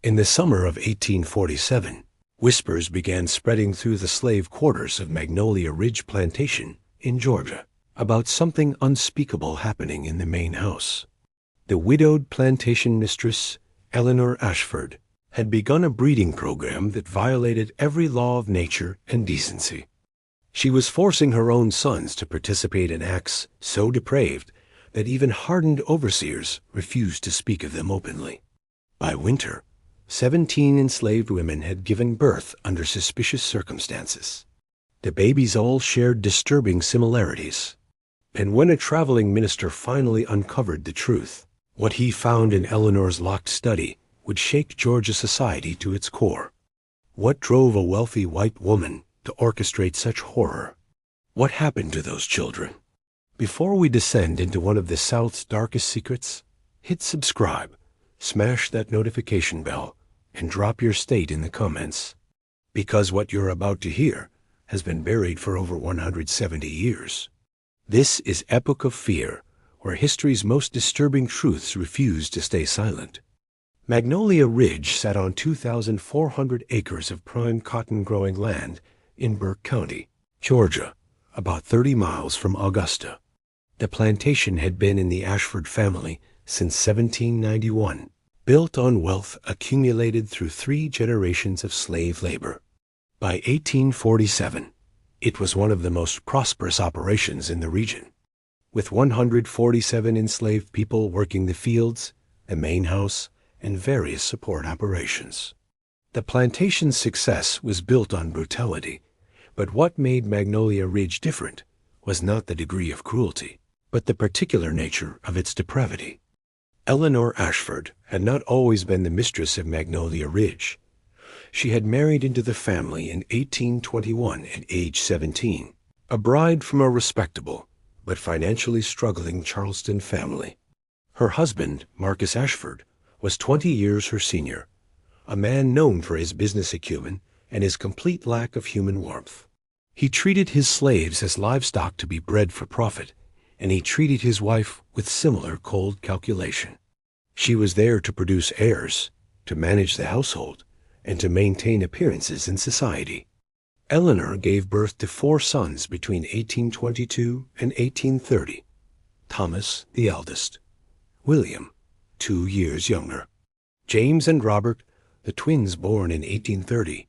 In the summer of 1847, whispers began spreading through the slave quarters of Magnolia Ridge Plantation in Georgia about something unspeakable happening in the main house. The widowed plantation mistress, Eleanor Ashford, had begun a breeding program that violated every law of nature and decency. She was forcing her own sons to participate in acts so depraved that even hardened overseers refused to speak of them openly. By winter, 17 enslaved women had given birth under suspicious circumstances. The babies all shared disturbing similarities. And when a traveling minister finally uncovered the truth, what he found in Eleanor's locked study would shake Georgia society to its core. What drove a wealthy white woman to orchestrate such horror? What happened to those children? Before we descend into one of the South's darkest secrets, hit subscribe, smash that notification bell, and drop your state in the comments. Because what you're about to hear has been buried for over 170 years. This is Epoch of Fear, where history's most disturbing truths refuse to stay silent. Magnolia Ridge sat on 2,400 acres of prime cotton-growing land in Burke County, Georgia, about 30 miles from Augusta. The plantation had been in the Ashford family since 1791, built on wealth accumulated through 3 generations of slave labor. By 1847, it was one of the most prosperous operations in the region, with 147 enslaved people working the fields, the main house, and various support operations. The plantation's success was built on brutality, but what made Magnolia Ridge different was not the degree of cruelty, but the particular nature of its depravity. Eleanor Ashford had not always been the mistress of Magnolia Ridge. She had married into the family in 1821 at age 17, a bride from a respectable but financially struggling Charleston family. Her husband, Marcus Ashford, was 20 years her senior, a man known for his business acumen and his complete lack of human warmth. He treated his slaves as livestock to be bred for profit, and he treated his wife with similar cold calculation. She was there to produce heirs, to manage the household, and to maintain appearances in society. Eleanor gave birth to 4 sons between 1822 and 1830, Thomas the eldest, William, 2 years younger, James and Robert, the twins born in 1830.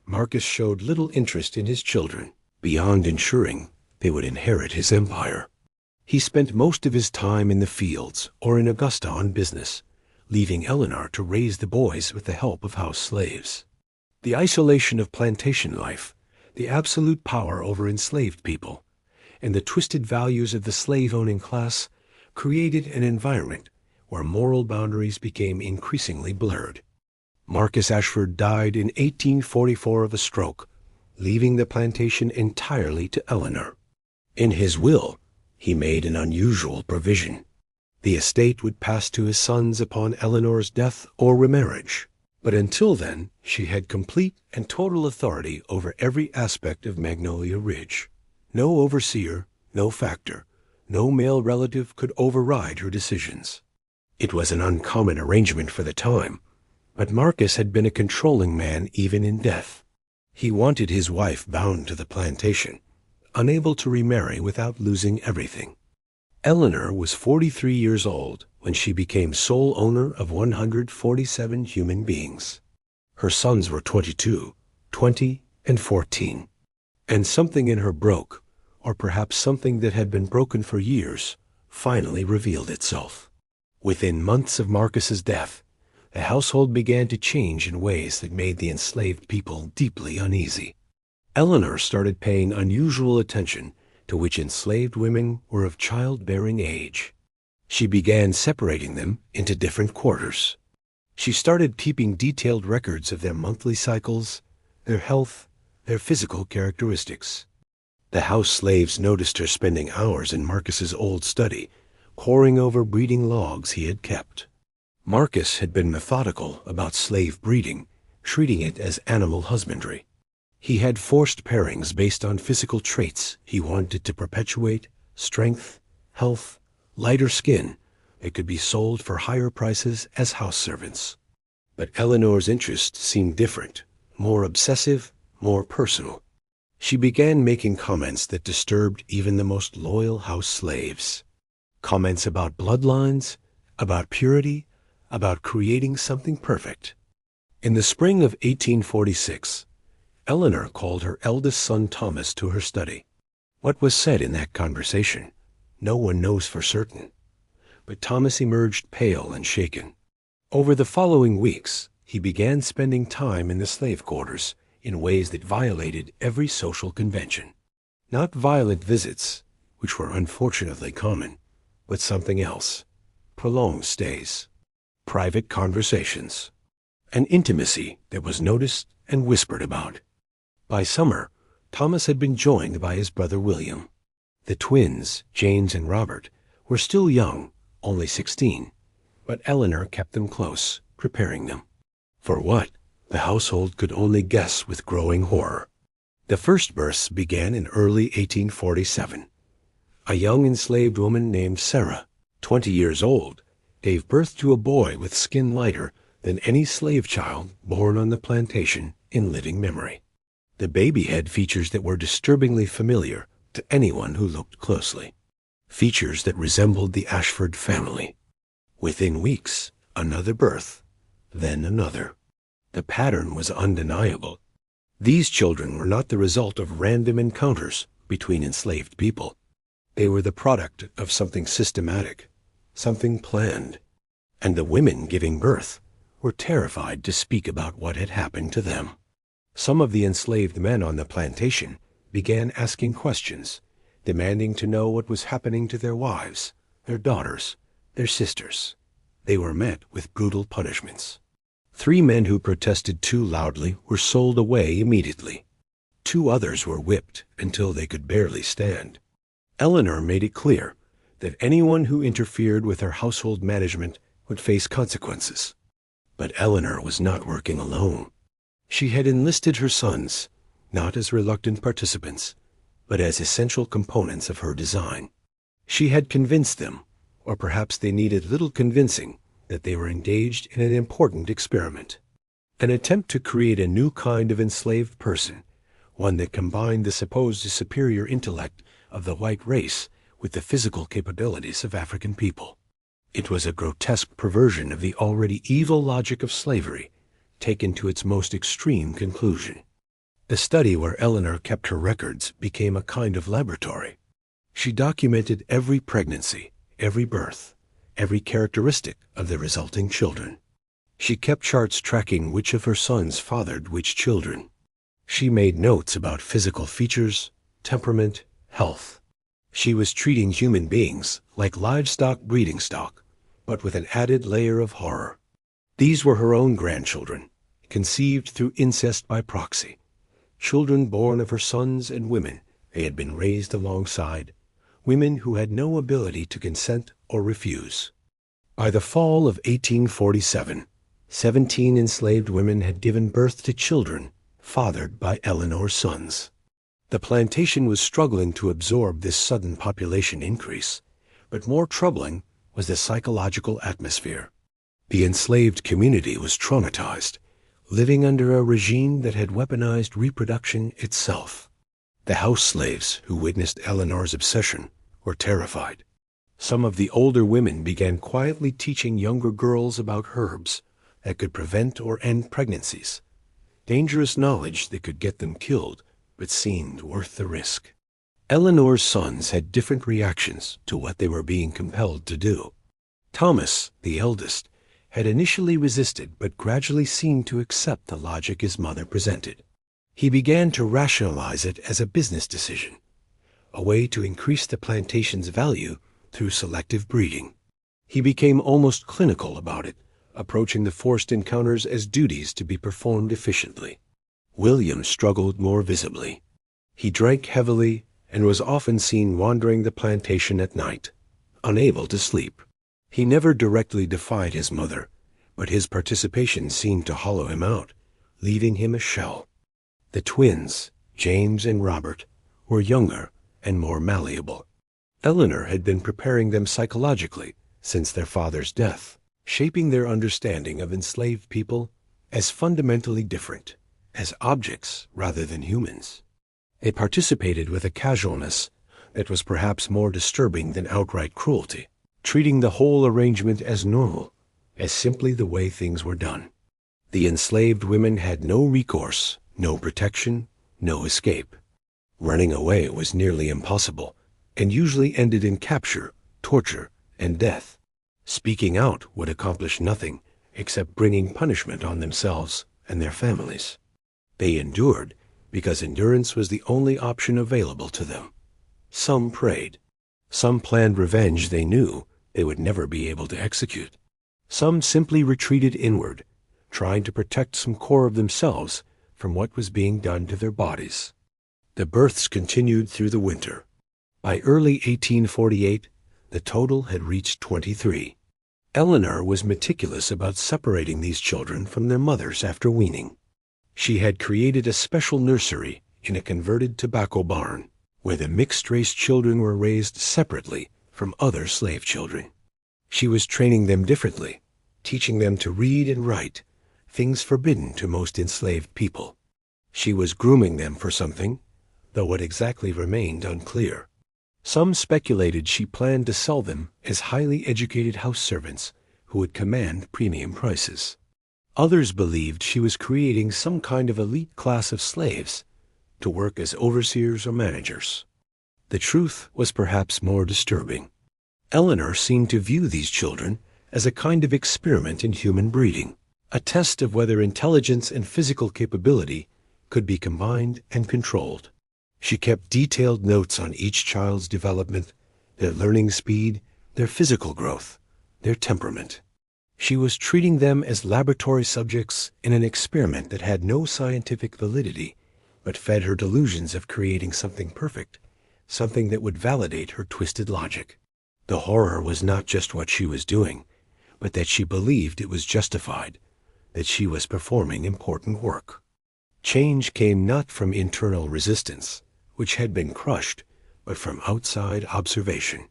Marcus showed little interest in his children, beyond ensuring they would inherit his empire. He spent most of his time in the fields or in Augusta on business, leaving Eleanor to raise the boys with the help of house slaves. The isolation of plantation life, the absolute power over enslaved people, and the twisted values of the slave-owning class created an environment where moral boundaries became increasingly blurred. Marcus Ashford died in 1844 of a stroke, leaving the plantation entirely to Eleanor. In his will, he made an unusual provision. The estate would pass to his sons upon Eleanor's death or remarriage, but until then she had complete and total authority over every aspect of Magnolia Ridge. No overseer, no factor, no male relative could override her decisions. It was an uncommon arrangement for the time, but Marcus had been a controlling man even in death. He wanted his wife bound to the plantation, unable to remarry without losing everything. Eleanor was 43 years old when she became sole owner of 147 human beings. Her sons were 22, 20, and 14. And something in her broke, or perhaps something that had been broken for years, finally revealed itself. Within months of Marcus's death, the household began to change in ways that made the enslaved people deeply uneasy. Eleanor started paying unusual attention to which enslaved women were of childbearing age. She began separating them into different quarters. She started keeping detailed records of their monthly cycles, their health, their physical characteristics. The house slaves noticed her spending hours in Marcus's old study, poring over breeding logs he had kept. Marcus had been methodical about slave breeding, treating it as animal husbandry. He had forced pairings based on physical traits he wanted to perpetuate: strength, health, lighter skin that could be sold for higher prices as house servants. But Eleanor's interests seemed different, more obsessive, more personal. She began making comments that disturbed even the most loyal house slaves. Comments about bloodlines, about purity, about creating something perfect. In the spring of 1846, Eleanor called her eldest son Thomas to her study. What was said in that conversation, no one knows for certain. But Thomas emerged pale and shaken. Over the following weeks, he began spending time in the slave quarters in ways that violated every social convention. Not violent visits, which were unfortunately common, but something else. Prolonged stays, private conversations, an intimacy that was noticed and whispered about. By summer, Thomas had been joined by his brother William. The twins, James and Robert, were still young, only 16, but Eleanor kept them close, preparing them. For what? The household could only guess with growing horror. The first births began in early 1847. A young enslaved woman named Sarah, 20 years old, gave birth to a boy with skin lighter than any slave child born on the plantation in living memory. The baby had features that were disturbingly familiar to anyone who looked closely. Features that resembled the Ashford family. Within weeks, another birth, then another. The pattern was undeniable. These children were not the result of random encounters between enslaved people. They were the product of something systematic, something planned. And the women giving birth were terrified to speak about what had happened to them. Some of the enslaved men on the plantation began asking questions, demanding to know what was happening to their wives, their daughters, their sisters. They were met with brutal punishments. 3 men who protested too loudly were sold away immediately. 2 others were whipped until they could barely stand. Eleanor made it clear that anyone who interfered with her household management would face consequences. But Eleanor was not working alone. She had enlisted her sons, not as reluctant participants, but as essential components of her design. She had convinced them, or perhaps they needed little convincing, that they were engaged in an important experiment. An attempt to create a new kind of enslaved person, one that combined the supposed superior intellect of the white race with the physical capabilities of African people. It was a grotesque perversion of the already evil logic of slavery, taken to its most extreme conclusion. The study where Eleanor kept her records became a kind of laboratory. She documented every pregnancy, every birth, every characteristic of the resulting children. She kept charts tracking which of her sons fathered which children. She made notes about physical features, temperament, health. She was treating human beings like livestock breeding stock, but with an added layer of horror. These were her own grandchildren, conceived through incest by proxy. Children born of her sons and women they had been raised alongside, women who had no ability to consent or refuse. By the fall of 1847, 17 enslaved women had given birth to children fathered by Eleanor's sons. The plantation was struggling to absorb this sudden population increase, but more troubling was the psychological atmosphere. The enslaved community was traumatized, living under a regime that had weaponized reproduction itself. The house slaves who witnessed Eleanor's obsession were terrified. Some of the older women began quietly teaching younger girls about herbs that could prevent or end pregnancies, dangerous knowledge that could get them killed, but seemed worth the risk. Eleanor's sons had different reactions to what they were being compelled to do. Thomas, the eldest, had initially resisted but gradually seemed to accept the logic his mother presented. He began to rationalize it as a business decision, a way to increase the plantation's value through selective breeding. He became almost clinical about it, approaching the forced encounters as duties to be performed efficiently. William struggled more visibly. He drank heavily and was often seen wandering the plantation at night, unable to sleep. He never directly defied his mother, but his participation seemed to hollow him out, leaving him a shell. The twins, James and Robert, were younger and more malleable. Eleanor had been preparing them psychologically since their father's death. shaping their understanding of enslaved people as fundamentally different, as objects rather than humans. They participated with a casualness that was perhaps more disturbing than outright cruelty, treating the whole arrangement as normal, as simply the way things were done. The enslaved women had no recourse, no protection, no escape. Running away was nearly impossible, and usually ended in capture, torture, and death. Speaking out would accomplish nothing except bringing punishment on themselves and their families. They endured because endurance was the only option available to them. Some prayed. Some planned revenge they knew they would never be able to execute. Some simply retreated inward, trying to protect some core of themselves from what was being done to their bodies. The births continued through the winter. By early 1848, the total had reached 23. Eleanor was meticulous about separating these children from their mothers after weaning. She had created a special nursery in a converted tobacco barn, where the mixed-race children were raised separately from other slave children. She was training them differently, teaching them to read and write, things forbidden to most enslaved people. She was grooming them for something, though what exactly remained unclear. Some speculated she planned to sell them as highly educated house servants who would command premium prices. Others believed she was creating some kind of elite class of slaves to work as overseers or managers. The truth was perhaps more disturbing. Eleanor seemed to view these children as a kind of experiment in human breeding, a test of whether intelligence and physical capability could be combined and controlled. She kept detailed notes on each child's development, their learning speed, their physical growth, their temperament. She was treating them as laboratory subjects in an experiment that had no scientific validity, but fed her delusions of creating something perfect, something that would validate her twisted logic. The horror was not just what she was doing, but that she believed it was justified, that she was performing important work. Change came not from internal resistance, which had been crushed, but from outside observation.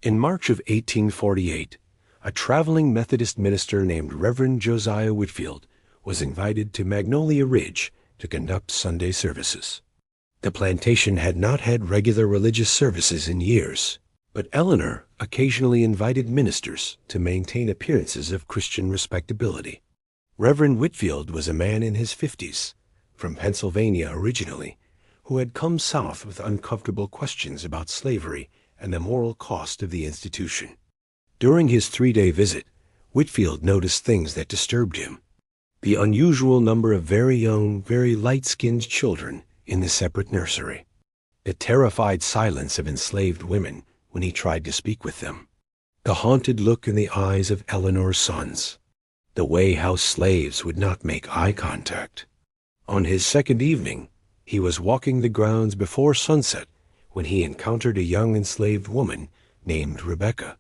In March of 1848, a traveling Methodist minister named Reverend Josiah Whitfield was invited to Magnolia Ridge to conduct Sunday services. The plantation had not had regular religious services in years, but Eleanor occasionally invited ministers to maintain appearances of Christian respectability. Reverend Whitfield was a man in his 50s, from Pennsylvania originally, who had come south with uncomfortable questions about slavery and the moral cost of the institution. During his 3-day visit, Whitfield noticed things that disturbed him. The unusual number of very young, very light-skinned children in the separate nursery. The terrified silence of enslaved women when he tried to speak with them. The haunted look in the eyes of Eleanor's sons. The way house slaves would not make eye contact. On his second evening, he was walking the grounds before sunset when he encountered a young enslaved woman named Rebecca.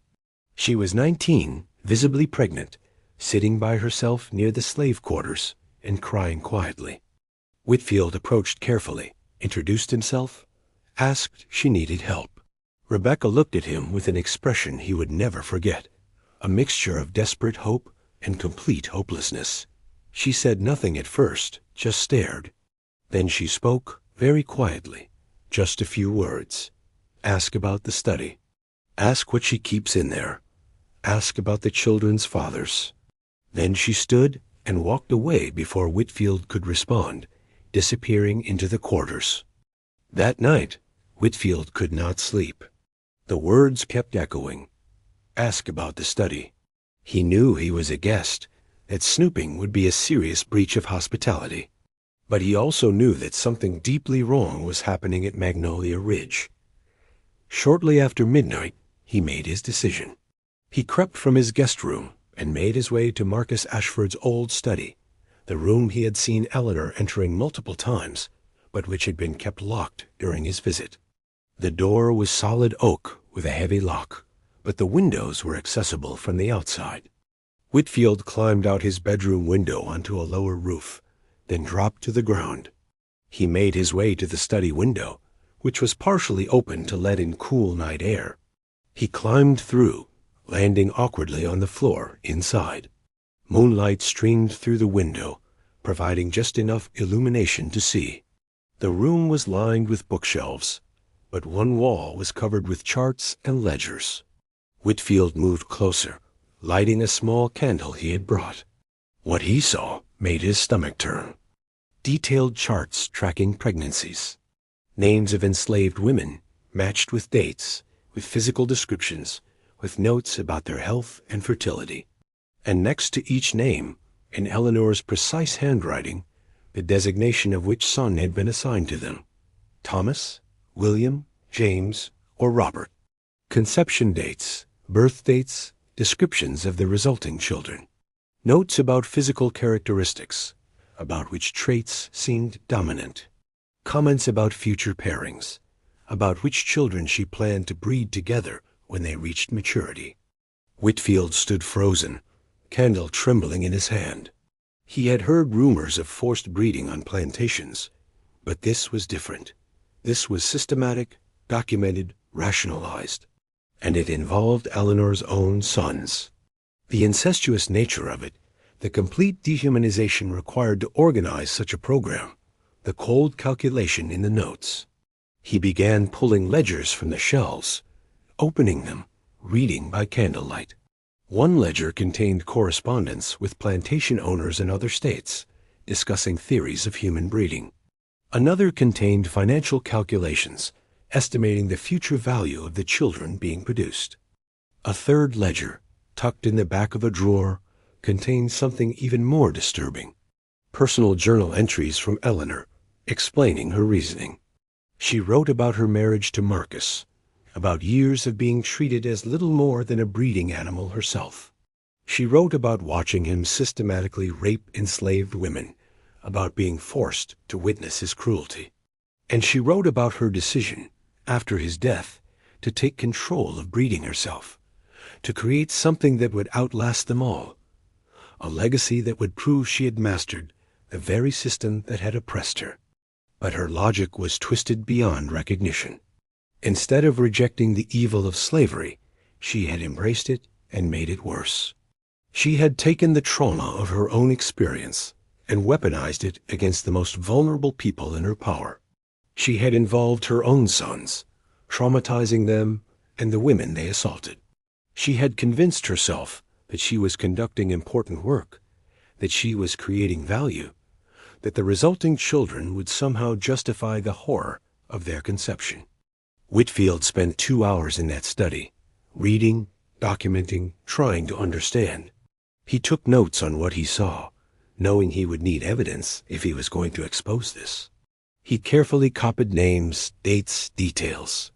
She was 19, visibly pregnant, sitting by herself near the slave quarters and crying quietly. Whitfield approached carefully, introduced himself, asked she needed help. Rebecca looked at him with an expression he would never forget, a mixture of desperate hope and complete hopelessness. She said nothing at first, just stared. Then she spoke very quietly, just a few words. Ask about the study. Ask what she keeps in there. Ask about the children's fathers. Then she stood and walked away before Whitfield could respond, disappearing into the quarters. That night, Whitfield could not sleep. The words kept echoing. Ask about the study. He knew he was a guest, that snooping would be a serious breach of hospitality. But he also knew that something deeply wrong was happening at Magnolia Ridge. Shortly after midnight, he made his decision. He crept from his guest room and made his way to Marcus Ashford's old study, the room he had seen Eleanor entering multiple times, but which had been kept locked during his visit. The door was solid oak with a heavy lock, but the windows were accessible from the outside. Whitfield climbed out his bedroom window onto a lower roof, then dropped to the ground. He made his way to the study window, which was partially open to let in cool night air. He climbed through, landing awkwardly on the floor inside. Moonlight streamed through the window, providing just enough illumination to see. The room was lined with bookshelves, but one wall was covered with charts and ledgers. Whitfield moved closer, lighting a small candle he had brought. What he saw made his stomach turn. Detailed charts tracking pregnancies. Names of enslaved women, matched with dates, with physical descriptions, with notes about their health and fertility. And next to each name, in Eleanor's precise handwriting, the designation of which son had been assigned to them: Thomas, William, James, or Robert. Conception dates, birth dates, descriptions of the resulting children. Notes about physical characteristics, about which traits seemed dominant. Comments about future pairings, about which children she planned to breed together when they reached maturity. Whitfield stood frozen, candle trembling in his hand. He had heard rumors of forced breeding on plantations, but this was different. This was systematic, documented, rationalized, and it involved Eleanor's own sons. The incestuous nature of it, the complete dehumanization required to organize such a program, the cold calculation in the notes. He began pulling ledgers from the shelves, opening them, reading by candlelight. One ledger contained correspondence with plantation owners in other states, discussing theories of human breeding. Another contained financial calculations, estimating the future value of the children being produced. A third ledger, tucked in the back of a drawer, contained something even more disturbing: personal journal entries from Eleanor, explaining her reasoning. She wrote about her marriage to Marcus, about years of being treated as little more than a breeding animal herself. She wrote about watching him systematically rape enslaved women, about being forced to witness his cruelty. And she wrote about her decision, after his death, to take control of breeding herself, to create something that would outlast them all, a legacy that would prove she had mastered the very system that had oppressed her. But her logic was twisted beyond recognition. Instead of rejecting the evil of slavery, she had embraced it and made it worse. She had taken the trauma of her own experience and weaponized it against the most vulnerable people in her power. She had involved her own sons, traumatizing them and the women they assaulted. She had convinced herself that she was conducting important work, that she was creating value, that the resulting children would somehow justify the horror of their conception. Whitfield spent 2 hours in that study, reading, documenting, trying to understand. He took notes on what he saw, knowing he would need evidence if he was going to expose this. He carefully copied names, dates, details.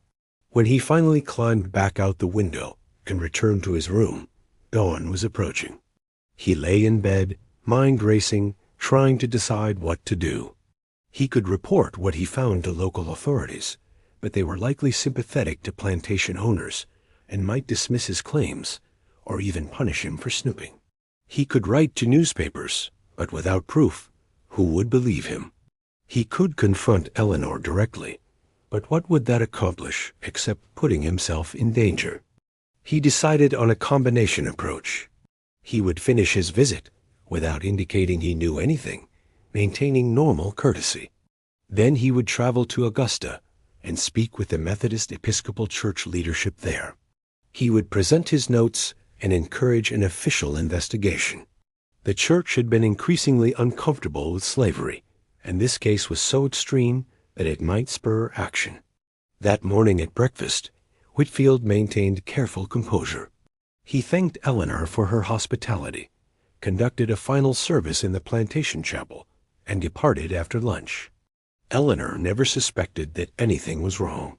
When he finally climbed back out the window and returned to his room, dawn was approaching. He lay in bed, mind racing, trying to decide what to do. He could report what he found to local authorities, but they were likely sympathetic to plantation owners and might dismiss his claims or even punish him for snooping. He could write to newspapers, but without proof, who would believe him? He could confront Eleanor directly, but what would that accomplish except putting himself in danger? He decided on a combination approach. He would finish his visit without indicating he knew anything, maintaining normal courtesy. Then he would travel to Augusta and speak with the Methodist Episcopal Church leadership there. He would present his notes and encourage an official investigation. The church had been increasingly uncomfortable with slavery, and this case was so extreme that it might spur action. That morning at breakfast, Whitfield maintained careful composure. He thanked Eleanor for her hospitality, conducted a final service in the plantation chapel, and departed after lunch. Eleanor never suspected that anything was wrong.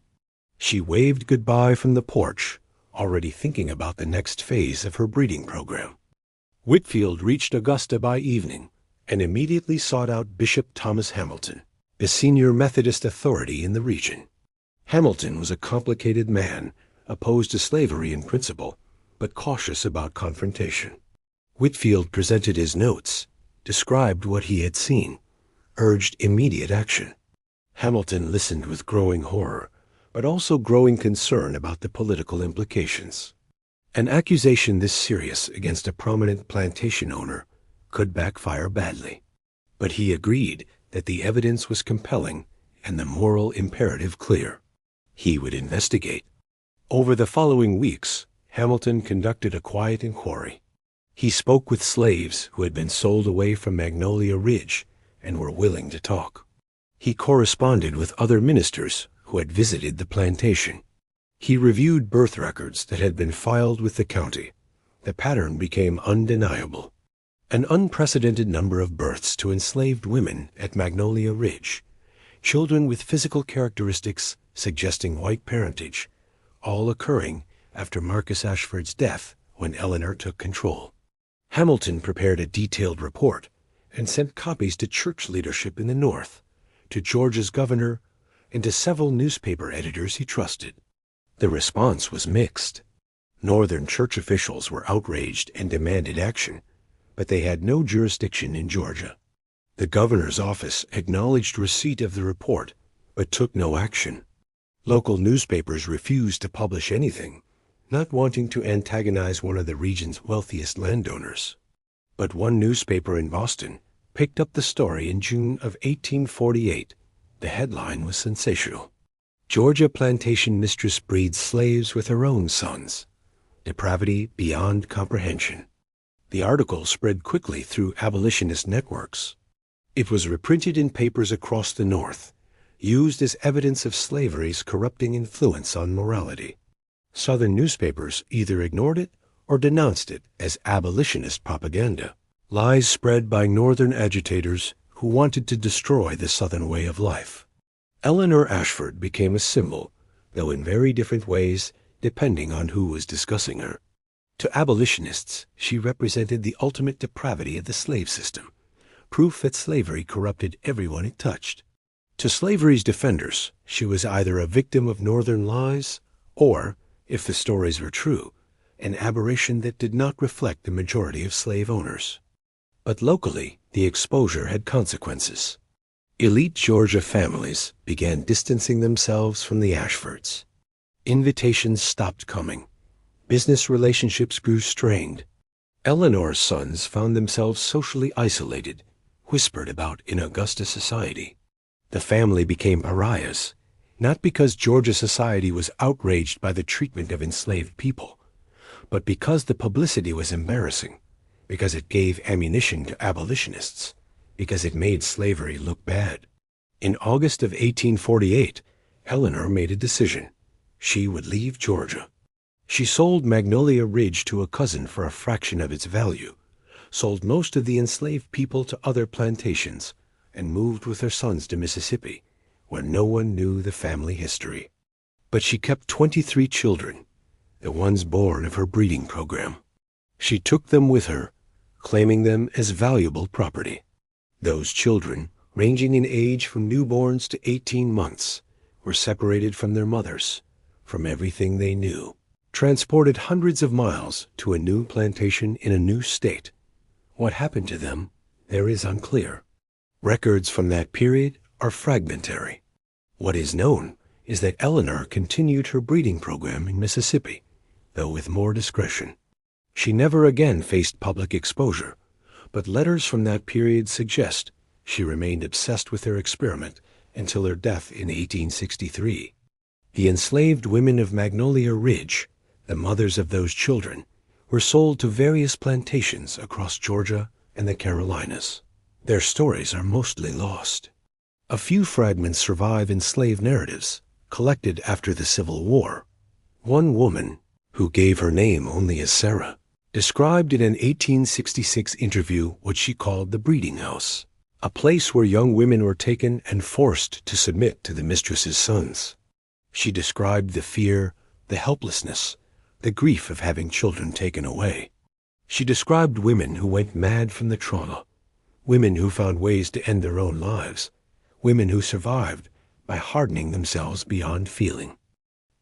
She waved goodbye from the porch, already thinking about the next phase of her breeding program. Whitfield reached Augusta by evening and immediately sought out Bishop Thomas Hamilton, the senior Methodist authority in the region. Hamilton was a complicated man, opposed to slavery in principle, but cautious about confrontation. Whitfield presented his notes, described what he had seen, urged immediate action. Hamilton listened with growing horror, but also growing concern about the political implications. An accusation this serious against a prominent plantation owner could backfire badly. But he agreed that the evidence was compelling and the moral imperative clear. He would investigate. Over the following weeks, Hamilton conducted a quiet inquiry. He spoke with slaves who had been sold away from Magnolia Ridge and were willing to talk. He corresponded with other ministers who had visited the plantation. He reviewed birth records that had been filed with the county. The pattern became undeniable. An unprecedented number of births to enslaved women at Magnolia Ridge, children with physical characteristics suggesting white parentage, all occurring after Marcus Ashford's death when Eleanor took control. Hamilton prepared a detailed report and sent copies to church leadership in the North, to Georgia's governor, and to several newspaper editors he trusted. The response was mixed. Northern church officials were outraged and demanded action, but they had no jurisdiction in Georgia. The governor's office acknowledged receipt of the report, but took no action. Local newspapers refused to publish anything, not wanting to antagonize one of the region's wealthiest landowners. But one newspaper in Boston picked up the story in June of 1848. The headline was sensational. Georgia plantation mistress breeds slaves with her own sons. Depravity beyond comprehension. The article spread quickly through abolitionist networks. It was reprinted in papers across the North, used as evidence of slavery's corrupting influence on morality. Southern newspapers either ignored it or denounced it as abolitionist propaganda, lies spread by Northern agitators who wanted to destroy the Southern way of life. Eleanor Ashford became a symbol, though in very different ways depending on who was discussing her. To abolitionists, she represented the ultimate depravity of the slave system, proof that slavery corrupted everyone it touched. To slavery's defenders, she was either a victim of Northern lies or, if the stories were true, an aberration that did not reflect the majority of slave owners. But locally, the exposure had consequences. Elite Georgia families began distancing themselves from the Ashfords. Invitations stopped coming. Business relationships grew strained. Eleanor's sons found themselves socially isolated, whispered about in Augusta society. The family became pariahs, not because Georgia society was outraged by the treatment of enslaved people, but because the publicity was embarrassing, because it gave ammunition to abolitionists, because it made slavery look bad. In August of 1848, Eleanor made a decision. She would leave Georgia. She sold Magnolia Ridge to a cousin for a fraction of its value, sold most of the enslaved people to other plantations, and moved with her sons to Mississippi, where no one knew the family history. But she kept 23 children, the ones born of her breeding program. She took them with her, claiming them as valuable property. Those children, ranging in age from newborns to 18 months, were separated from their mothers, from everything they knew, transported hundreds of miles to a new plantation in a new state. What happened to them, there is unclear. Records from that period are fragmentary. What is known is that Eleanor continued her breeding program in Mississippi, though with more discretion. She never again faced public exposure, but letters from that period suggest she remained obsessed with her experiment until her death in 1863. The enslaved women of Magnolia Ridge, the mothers of those children, were sold to various plantations across Georgia and the Carolinas. Their stories are mostly lost. A few fragments survive in slave narratives, collected after the Civil War. One woman, who gave her name only as Sarah, described in an 1866 interview what she called the breeding house, a place where young women were taken and forced to submit to the mistress's sons. She described the fear, the helplessness, the grief of having children taken away. She described women who went mad from the trauma, women who found ways to end their own lives, women who survived by hardening themselves beyond feeling.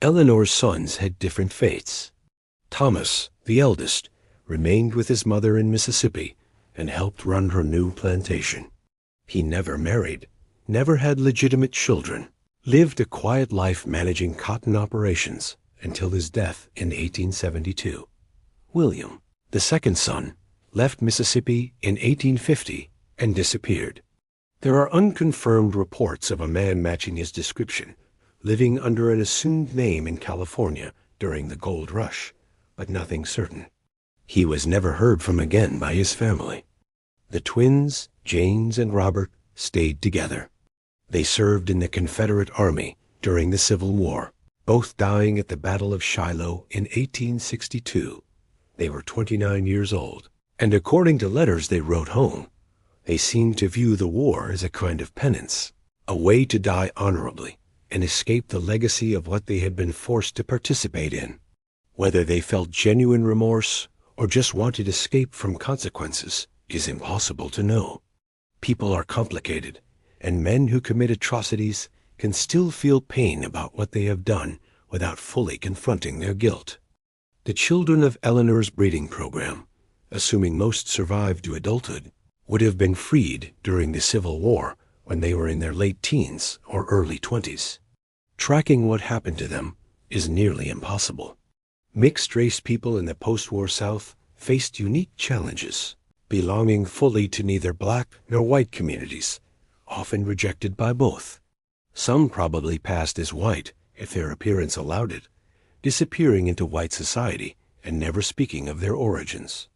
Eleanor's sons had different fates. Thomas, the eldest, remained with his mother in Mississippi and helped run her new plantation. He never married, never had legitimate children, lived a quiet life managing cotton operations until his death in 1872. William, the second son, left Mississippi in 1850 and disappeared. There are unconfirmed reports of a man matching his description, living under an assumed name in California during the gold rush, but nothing certain. He was never heard from again by his family. The twins, James and Robert, stayed together. They served in the Confederate Army during the Civil War, both dying at the Battle of Shiloh in 1862. They were 29 years old, and according to letters they wrote home, they seemed to view the war as a kind of penance, a way to die honorably and escape the legacy of what they had been forced to participate in. Whether they felt genuine remorse or just wanted escape from consequences is impossible to know. People are complicated, and men who commit atrocities can still feel pain about what they have done without fully confronting their guilt. The children of Eleanor's breeding program, assuming most survived to adulthood, would have been freed during the Civil War when they were in their late teens or early 20s. Tracking what happened to them is nearly impossible. Mixed-race people in the post-war South faced unique challenges, belonging fully to neither black nor white communities, often rejected by both. Some probably passed as white, if their appearance allowed it, disappearing into white society and never speaking of their origins.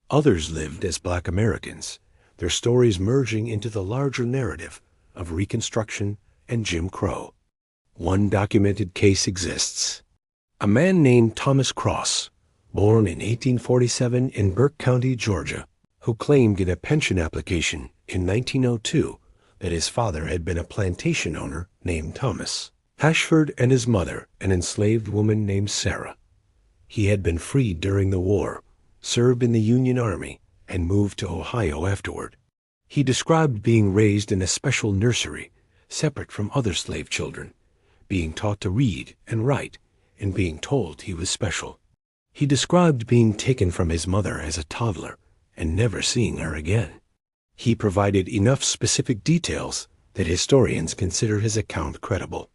Others lived as black Americans, their stories merging into the larger narrative of Reconstruction and Jim Crow. One documented case exists. A man named Thomas Cross, born in 1847 in Burke County, Georgia, who claimed in a pension application in 1902 that his father had been a plantation owner named Thomas Ashford and his mother, an enslaved woman named Sarah. He had been freed during the war, served in the Union Army, and moved to Ohio afterward. He described being raised in a special nursery, separate from other slave children, being taught to read and write, and being told he was special. He described being taken from his mother as a toddler and never seeing her again. He provided enough specific details that historians consider his account credible.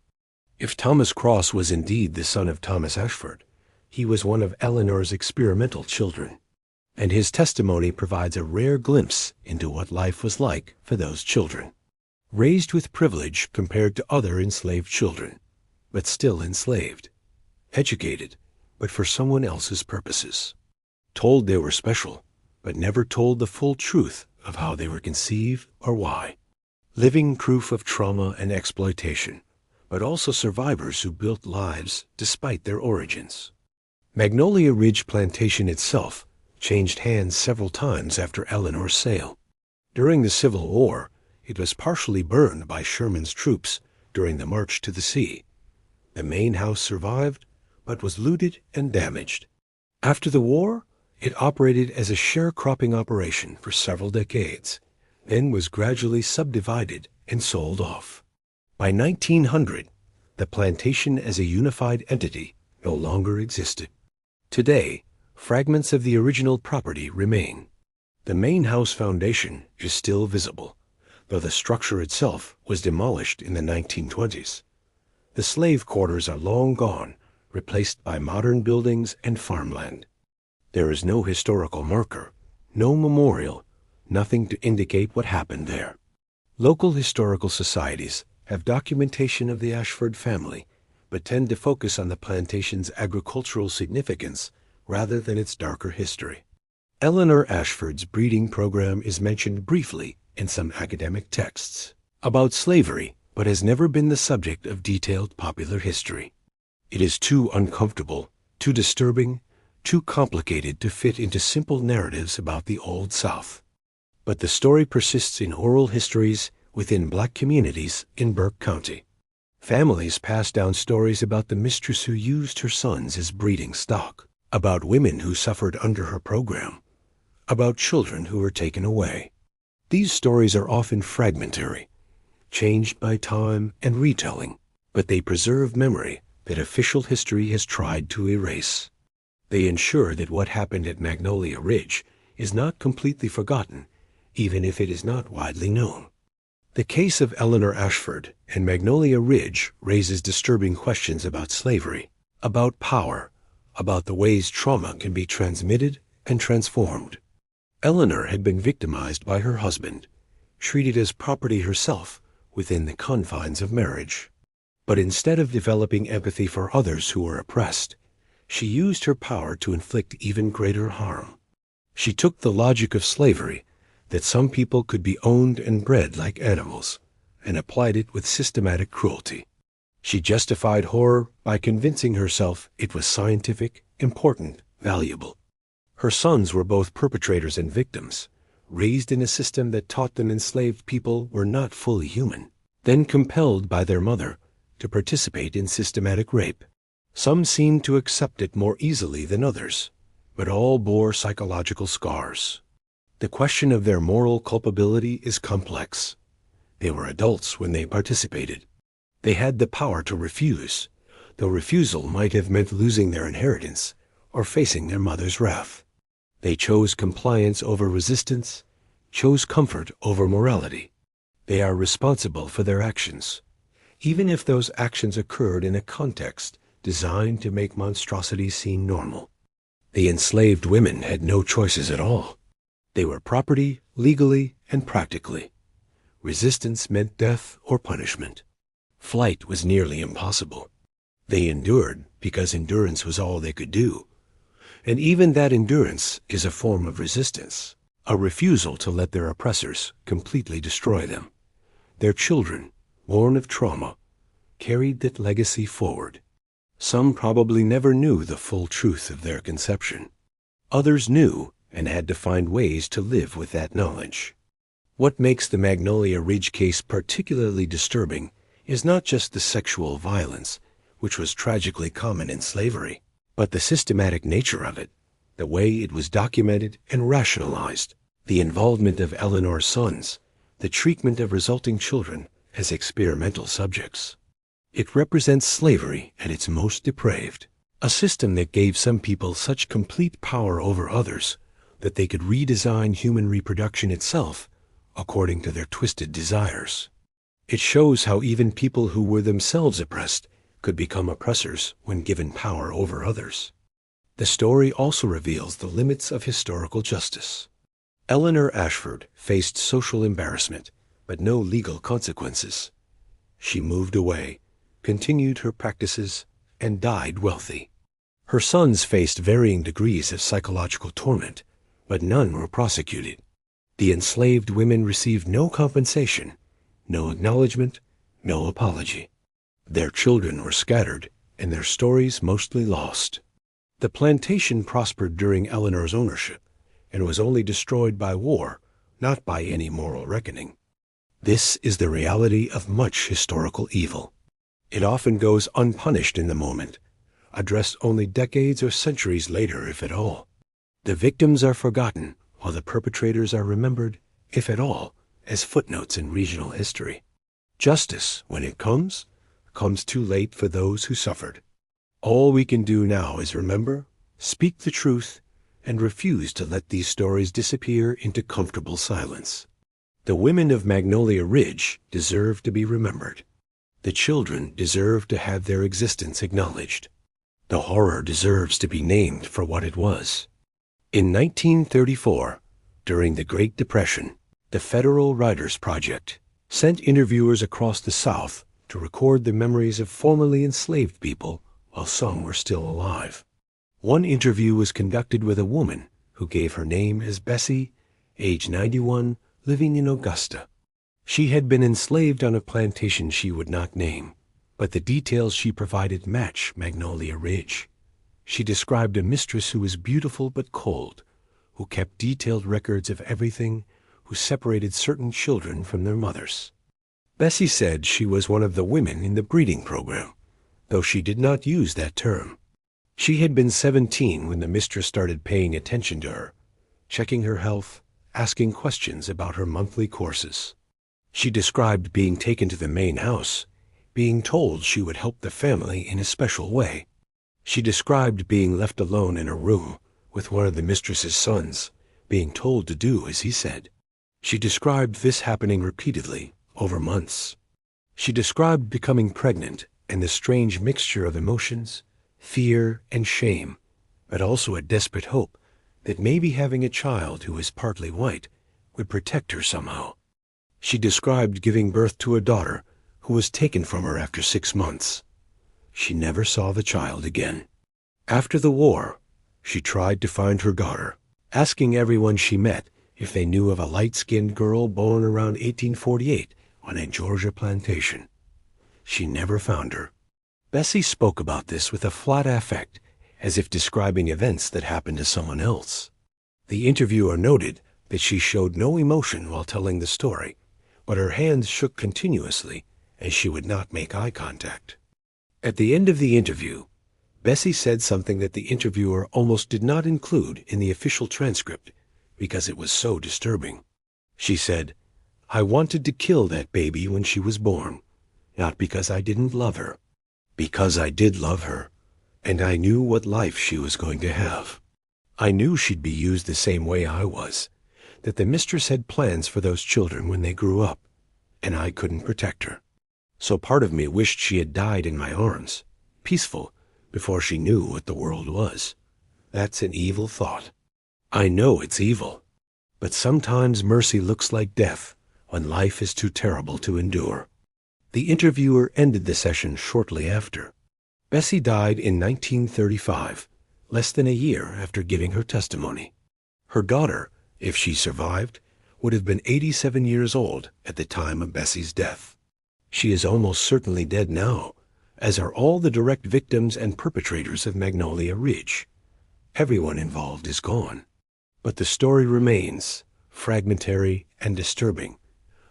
If Thomas Cross was indeed the son of Thomas Ashford, he was one of Eleanor's experimental children, and his testimony provides a rare glimpse into what life was like for those children. Raised with privilege compared to other enslaved children, but still enslaved. Educated, but for someone else's purposes. Told they were special, but never told the full truth of how they were conceived or why. Living proof of trauma and exploitation, but also survivors who built lives despite their origins. Magnolia Ridge Plantation itself changed hands several times after Eleanor's sale. During the Civil War, it was partially burned by Sherman's troops during the March to the Sea. The main house survived, but was looted and damaged. After the war, it operated as a sharecropping operation for several decades, then was gradually subdivided and sold off. By 1900, the plantation as a unified entity no longer existed. Today, fragments of the original property remain. The main house foundation is still visible, though the structure itself was demolished in the 1920s. The slave quarters are long gone, replaced by modern buildings and farmland. There is no historical marker, no memorial, nothing to indicate what happened there. Local historical societies have documentation of the Ashford family, but tend to focus on the plantation's agricultural significance rather than its darker history. Eleanor Ashford's breeding program is mentioned briefly in some academic texts about slavery, but has never been the subject of detailed popular history. It is too uncomfortable, too disturbing, too complicated to fit into simple narratives about the Old South. But the story persists in oral histories within black communities in Burke County. Families pass down stories about the mistress who used her sons as breeding stock, about women who suffered under her program, about children who were taken away. These stories are often fragmentary, changed by time and retelling, but they preserve memory that official history has tried to erase. They ensure that what happened at Magnolia Ridge is not completely forgotten, even if it is not widely known. The case of Eleanor Ashford and Magnolia Ridge raises disturbing questions about slavery, about power, about the ways trauma can be transmitted and transformed. Eleanor had been victimized by her husband, treated as property herself within the confines of marriage. But instead of developing empathy for others who were oppressed, she used her power to inflict even greater harm. She took the logic of slavery, that some people could be owned and bred like animals, and applied it with systematic cruelty. She justified horror by convincing herself it was scientific, important, valuable. Her sons were both perpetrators and victims, raised in a system that taught them enslaved people were not fully human, then compelled by their mother to participate in systematic rape. Some seemed to accept it more easily than others, but all bore psychological scars. The question of their moral culpability is complex. They were adults when they participated. They had the power to refuse, though refusal might have meant losing their inheritance or facing their mother's wrath. They chose compliance over resistance, chose comfort over morality. They are responsible for their actions, even if those actions occurred in a context designed to make monstrosity seem normal. The enslaved women had no choices at all. They were property, legally and practically. Resistance meant death or punishment. Flight was nearly impossible. They endured because endurance was all they could do. And even that endurance is a form of resistance, a refusal to let their oppressors completely destroy them. Their children, born of trauma, carried that legacy forward. Some probably never knew the full truth of their conception. Others knew and had to find ways to live with that knowledge. What makes the Magnolia Ridge case particularly disturbing is not just the sexual violence, which was tragically common in slavery, but the systematic nature of it, the way it was documented and rationalized, the involvement of Eleanor's sons, the treatment of resulting children as experimental subjects. It represents slavery at its most depraved, a system that gave some people such complete power over others that they could redesign human reproduction itself according to their twisted desires. It shows how even people who were themselves oppressed could become oppressors when given power over others. The story also reveals the limits of historical justice. Eleanor Ashford faced social embarrassment, but no legal consequences. She moved away, continued her practices, and died wealthy. Her sons faced varying degrees of psychological torment, but none were prosecuted. The enslaved women received no compensation, no acknowledgement, no apology. Their children were scattered, and their stories mostly lost. The plantation prospered during Eleanor's ownership, and was only destroyed by war, not by any moral reckoning. This is the reality of much historical evil. It often goes unpunished in the moment, addressed only decades or centuries later, if at all. The victims are forgotten, while the perpetrators are remembered, if at all, as footnotes in regional history. Justice, when it comes too late for those who suffered. All we can do now is remember, speak the truth, and refuse to let these stories disappear into comfortable silence. The women of Magnolia Ridge deserve to be remembered. The children deserve to have their existence acknowledged. The horror deserves to be named for what it was. In 1934, during the Great Depression, the Federal Writers Project sent interviewers across the South to record the memories of formerly enslaved people while some were still alive. One interview was conducted with a woman who gave her name as Bessie, age 91, living in Augusta. She had been enslaved on a plantation she would not name, but the details she provided match Magnolia Ridge. She described a mistress who was beautiful but cold, who kept detailed records of everything, who separated certain children from their mothers. Bessie said she was one of the women in the breeding program, though she did not use that term. She had been 17 when the mistress started paying attention to her, checking her health, asking questions about her monthly courses. She described being taken to the main house, being told she would help the family in a special way. She described being left alone in a room with one of the mistress's sons, being told to do as he said. She described this happening repeatedly, over months. She described becoming pregnant and the strange mixture of emotions, fear, and shame but also a desperate hope that maybe having a child who was partly white would protect her somehow. She described giving birth to a daughter who was taken from her after 6 months. She never saw the child again. After the war, she tried to find her daughter, asking everyone she met if they knew of a light-skinned girl born around 1848 on a Georgia plantation. She never found her. Bessie spoke about this with a flat affect, as if describing events that happened to someone else. The interviewer noted that she showed no emotion while telling the story, but her hands shook continuously as she would not make eye contact. At the end of the interview, Bessie said something that the interviewer almost did not include in the official transcript because it was so disturbing. She said, "I wanted to kill that baby when she was born, not because I didn't love her, because I did love her, and I knew what life she was going to have. I knew she'd be used the same way I was, that the mistress had plans for those children when they grew up, and I couldn't protect her. So part of me wished she had died in my arms, peaceful, before she knew what the world was. That's an evil thought. I know it's evil, but sometimes mercy looks like death when life is too terrible to endure." The interviewer ended the session shortly after. Bessie died in 1935, less than a year after giving her testimony. Her daughter, if she survived, would have been 87 years old at the time of Bessie's death. She is almost certainly dead now, as are all the direct victims and perpetrators of Magnolia Ridge. Everyone involved is gone. But the story remains, fragmentary and disturbing,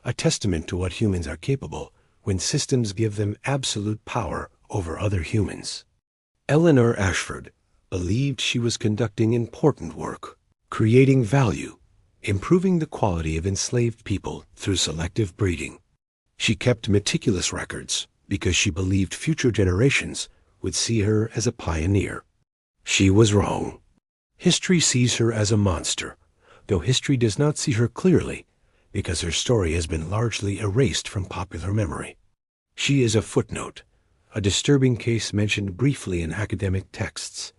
a testament to what humans are capable when systems give them absolute power over other humans. Eleanor Ashford believed she was conducting important work, creating value, improving the quality of enslaved people through selective breeding. She kept meticulous records because she believed future generations would see her as a pioneer. She was wrong. History sees her as a monster, though history does not see her clearly because her story has been largely erased from popular memory. She is a footnote, a disturbing case mentioned briefly in academic texts,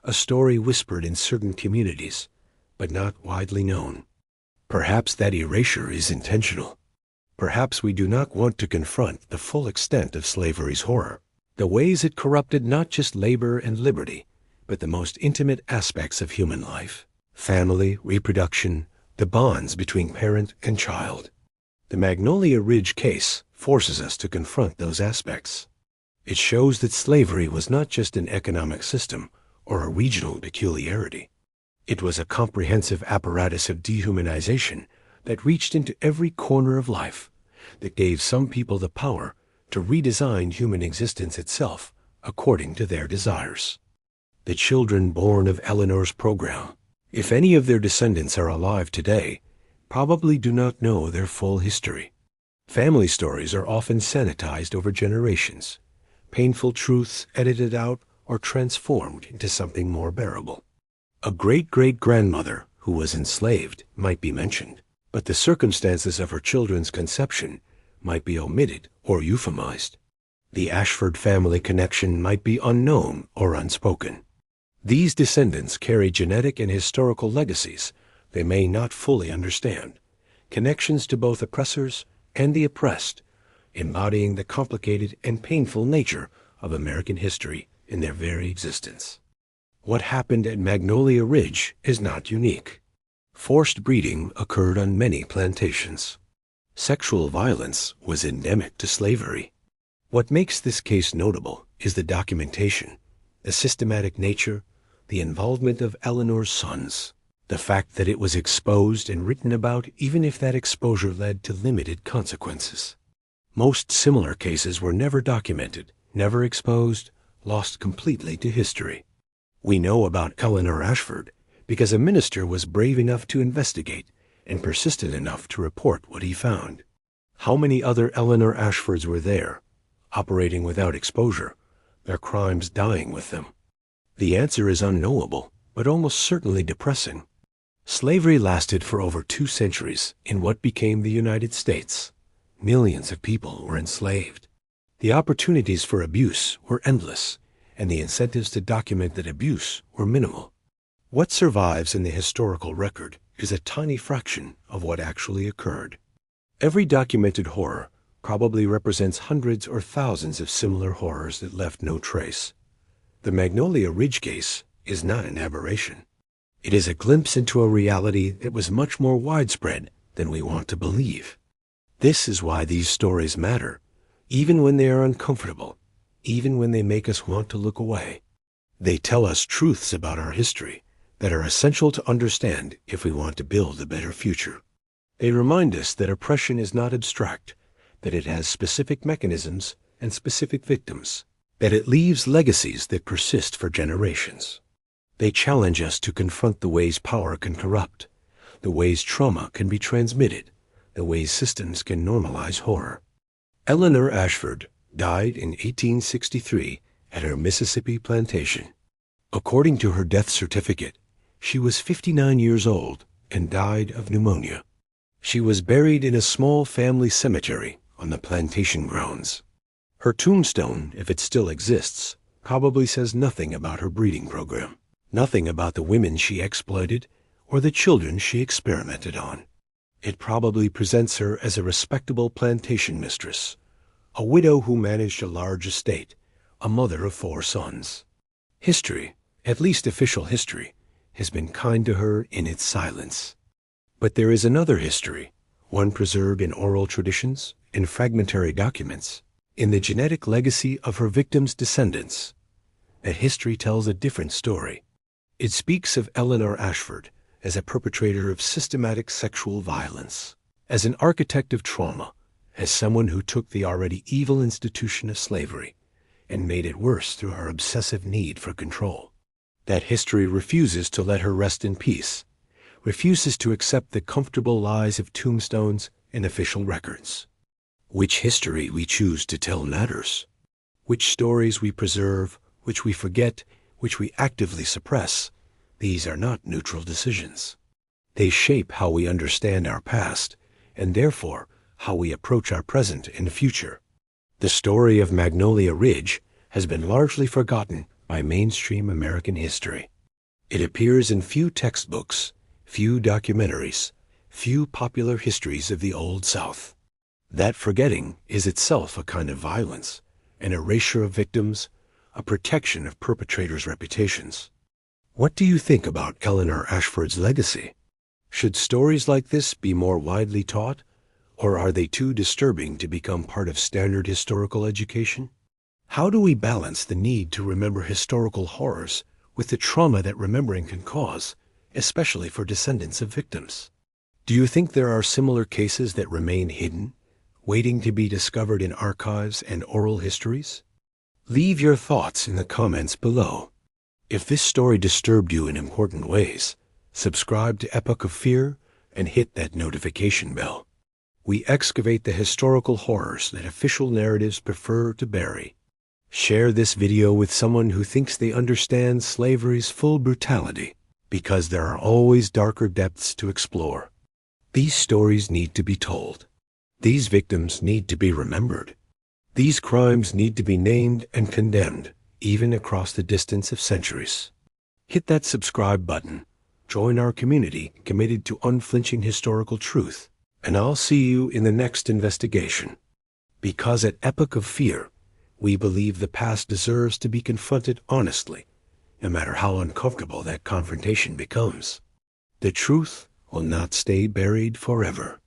a story whispered in certain communities, but not widely known. Perhaps that erasure is intentional. Perhaps we do not want to confront the full extent of slavery's horror, the ways it corrupted not just labor and liberty, but the most intimate aspects of human life: family, reproduction, the bonds between parent and child. The Magnolia Ridge case forces us to confront those aspects. It shows that slavery was not just an economic system or a regional peculiarity. It was a comprehensive apparatus of dehumanization that reached into every corner of life, that gave some people the power to redesign human existence itself according to their desires. The children born of Eleanor's program, if any of their descendants are alive today, probably do not know their full history. Family stories are often sanitized over generations, painful truths edited out or transformed into something more bearable. A great-great-grandmother who was enslaved might be mentioned, but the circumstances of her children's conception might be omitted or euphemized. The Ashford family connection might be unknown or unspoken. These descendants carry genetic and historical legacies they may not fully understand, connections to both oppressors and the oppressed, embodying the complicated and painful nature of American history in their very existence. What happened at Magnolia Ridge is not unique. Forced breeding occurred on many plantations. Sexual violence was endemic to slavery. What makes this case notable is the documentation, the systematic nature, the involvement of Eleanor's sons, the fact that it was exposed and written about even if that exposure led to limited consequences. Most similar cases were never documented, never exposed, lost completely to history. We know about Eleanor Ashford because a minister was brave enough to investigate and persistent enough to report what he found. How many other Eleanor Ashfords were there, operating without exposure, their crimes dying with them? The answer is unknowable, but almost certainly depressing. Slavery lasted for over 2 centuries in what became the United States. Millions of people were enslaved. The opportunities for abuse were endless, and the incentives to document that abuse were minimal. What survives in the historical record is a tiny fraction of what actually occurred. Every documented horror probably represents hundreds or thousands of similar horrors that left no trace. The Magnolia Ridge case is not an aberration. It is a glimpse into a reality that was much more widespread than we want to believe. This is why these stories matter, even when they are uncomfortable, even when they make us want to look away. They tell us truths about our history that are essential to understand if we want to build a better future. They remind us that oppression is not abstract, that it has specific mechanisms and specific victims, that it leaves legacies that persist for generations. They challenge us to confront the ways power can corrupt, the ways trauma can be transmitted, the ways systems can normalize horror. Eleanor Ashford died in 1863 at her Mississippi plantation. According to her death certificate, she was 59 years old and died of pneumonia. She was buried in a small family cemetery on the plantation grounds. Her tombstone, if it still exists, probably says nothing about her breeding program, nothing about the women she exploited or the children she experimented on. It probably presents her as a respectable plantation mistress, a widow who managed a large estate, a mother of 4 sons. History, at least official history, has been kind to her in its silence. But there is another history, one preserved in oral traditions, in fragmentary documents, in the genetic legacy of her victims' descendants. That history tells a different story. It speaks of Eleanor Ashford as a perpetrator of systematic sexual violence, as an architect of trauma, as someone who took the already evil institution of slavery and made it worse through her obsessive need for control. That history refuses to let her rest in peace, refuses to accept the comfortable lies of tombstones and official records. Which history we choose to tell matters. Which stories we preserve, which we forget, which we actively suppress, these are not neutral decisions. They shape how we understand our past, and therefore how we approach our present and future. The story of Magnolia Ridge has been largely forgotten by mainstream American history. It appears in few textbooks, few documentaries, few popular histories of the Old South. That forgetting is itself a kind of violence, an erasure of victims, a protection of perpetrators' reputations. What do you think about Eleanor Ashford's legacy? Should stories like this be more widely taught, or are they too disturbing to become part of standard historical education? How do we balance the need to remember historical horrors with the trauma that remembering can cause, especially for descendants of victims? Do you think there are similar cases that remain hidden, waiting to be discovered in archives and oral histories? Leave your thoughts in the comments below. If this story disturbed you in important ways, subscribe to Epoch of Fear and hit that notification bell. We excavate the historical horrors that official narratives prefer to bury. Share this video with someone who thinks they understand slavery's full brutality, because there are always darker depths to explore. These stories need to be told. These victims need to be remembered. These crimes need to be named and condemned, even across the distance of centuries. Hit that subscribe button. Join our community committed to unflinching historical truth, and I'll see you in the next investigation. Because at Epoch of Fear, we believe the past deserves to be confronted honestly, no matter how uncomfortable that confrontation becomes. The truth will not stay buried forever.